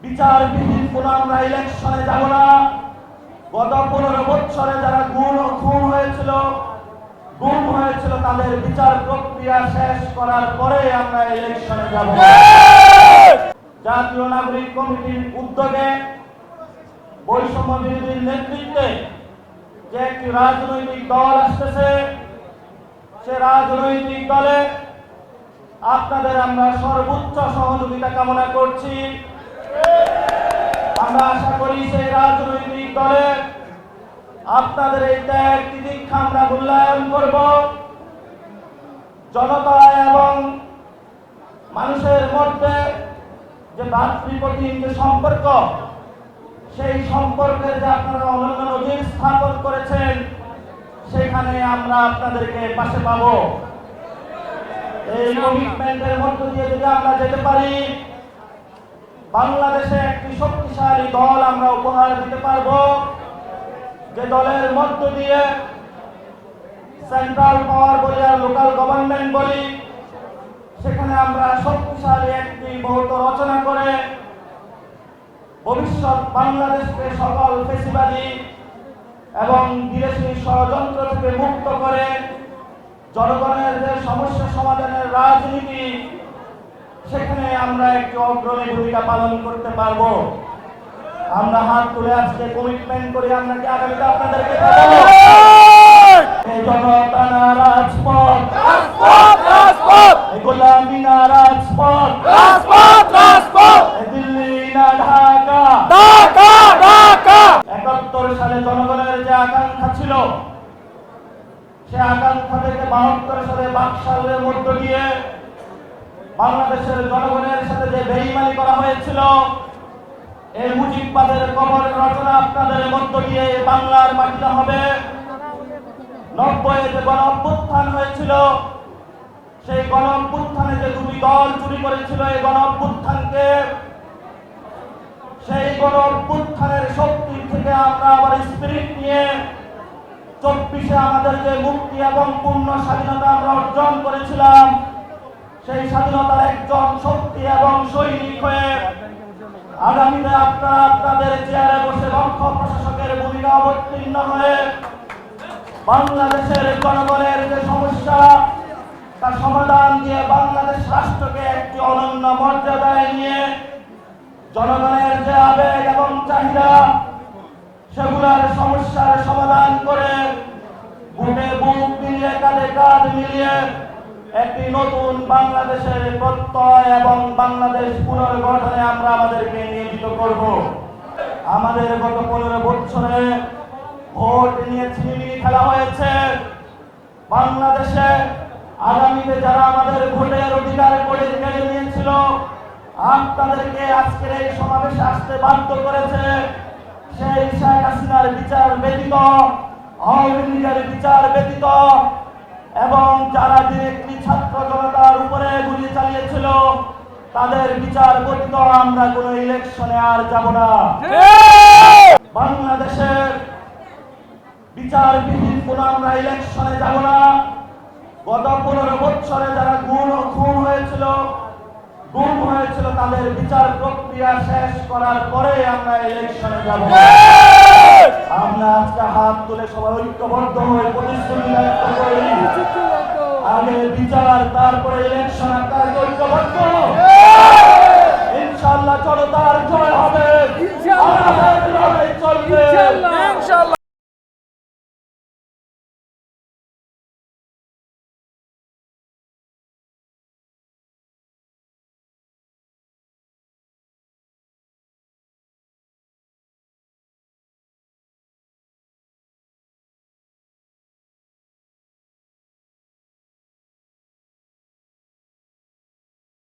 বিচারবিহীন কোন আমরা ইলেকশনে যাব না। গত 15 বছরে যারা খুন হয়েছিল, গুম হয়েছিল, তাদের বিচার প্রক্রিয়া শেষ করার পরে আমরা ইলেকশনে যাব। জাতীয় নাগরিক কমিটির উদ্যোগে বৈষম্য বিরোধী নেতৃত্বে যে একটি রাজনৈতিক দল আসতেছে, সে রাজনৈতিক দলে আপনাদের আমরা সর্বোচ্চ সহযোগিতা কামনা করছি। আমরা আশা করি সেই রাজনৈতিক দলে আপনাদের এই ত্যাগ তিতিক্ষা আমরা মূল্যায়ন করব। জনতা এবং মানুষের মধ্যে যে ভাতৃপ্রতিম যে সম্পর্ক, সেই সম্পর্কের যে আপনারা অনন্য নজির স্থাপন করেছেন, সেখানে আমরা আপনাদেরকে পাশে পাব। এই কমিটমেন্টের মধ্য দিয়ে যদি আমরা যেতে পারি, বাংলাদেশে একটি শক্তিশালী দল আমরা উপহার দিতে পারব, যে দলের মধ্য দিয়ে সেন্ট্রাল পাওয়ার বলি আর লোকাল গভর্নমেন্ট বলি, সেখানে আমরা শক্তিশালী একটি ভৌত রচনা করে ভবিষ্যৎ বাংলাদেশকে সকল ফেসিবাদী এবং বিদেশি ষড়যন্ত্র থেকে মুক্ত করে জনগণের যে সমস্যা সমাধানের রাজনীতি, সেখানে আমরা একটি অগ্রণী ভূমিকা পালন করতে পারব। আমরা হাত তুলে আজকে কমিটমেন্ট করি, আমরা কি আগামীতে আপনাদেরকে জনতা না রাজপথ, গোলামি না রাজপথ, দিল্লি না ঢাকা। 71 সালে জনগণের যে আকাঙ্ক্ষা ছিল, সে আকাঙ্ক্ষা থেকে 72 সালে বাকশালের মধ্য দিয়ে বাংলাদেশের জনগণের সাথে যে বেইমানি করা হয়েছিল, এই মুজিববাদের কবরের রচনা আপনাদের মধ্য দিয়ে বাংলার মাটিতে হবে। 90-এ যে গণ অভ্যুত্থান হয়েছিল, সেই গণ অভ্যুত্থানে যে দুটি দল চুরি করেছিল, এই গণ অভ্যুত্থানকে, সেই গণ অভ্যুত্থানের শক্তি থেকে আমরা আবার স্পিরিট নিয়ে 24-এ আমাদের যে মুক্তি এবং পূর্ণ স্বাধীনতা আমরা অর্জন করেছিলাম, সেই স্বাধীনতার একজন শক্তি এবং সৈনিক হয়ে আগামীতে আপনারা আপনাদের চেয়ারে বসে দক্ষ প্রশাসকের ভূমিকা অবতীর্ণ হয়ে বাংলাদেশের জনগণের যে সমস্যা, তার সমাধান দিয়ে বাংলাদেশ রাষ্ট্রকে একটি অনন্য মর্যাদায় নিয়ে জনগণের যে আবেগ এবং চাহিদা, সেগুলোর সমস্যার সমাধান করে বুকে বুক মিলিয়ে কাঁধে কাঁধ মিলিয়ে একটি নতুন বাংলাদেশের প্রত্যয় এবং বাংলাদেশ পুনর্গঠনে আমরা আমাদেরকে নিয়োজিত করব। আমাদের গত 15 বছরে ভোট নিয়ে ছিনিমিনি খেলা হয়েছে। বাংলাদেশে আগামীতে যারা আমাদের ভোটের অধিকার করে কেড়ে নিয়েছিল, আপনাদেরকে আজকের এই সমাবেশে আসতে বাধ্য করেছে, সেই শেখ হাসিনার বিচার ব্যতীত, আওয়ামী লীগের বিচার ব্যতীত এবং যারা ডিরেক্টলি ছাত্র জনতার উপরে গুলি চালিয়েছিল, তাদের বিচার ব্যতীত আমরা কোন ইলেকশনে আর যাব না। বাংলাদেশের বিচারবিহীন কোন আমরা ইলেকশনে যাব না। গত 15 বছরে যারা খুন হয়েছিল, গুম হয়েছিল, তাদের বিচার প্রক্রিয়া শেষ করার পরে আমরা ইলেকশনে যাব। আমরা আজকে হাত তুলে সবাই ঐক্যবদ্ধ হয়ে প্রতিশ্রুতি করি, আগে বিচার তারপরে ইলেকশন। আপনারা ঐক্যবদ্ধ? ইনশাআল্লাহ জনতার জয় হবে, আমাদের লড়াই চলবে।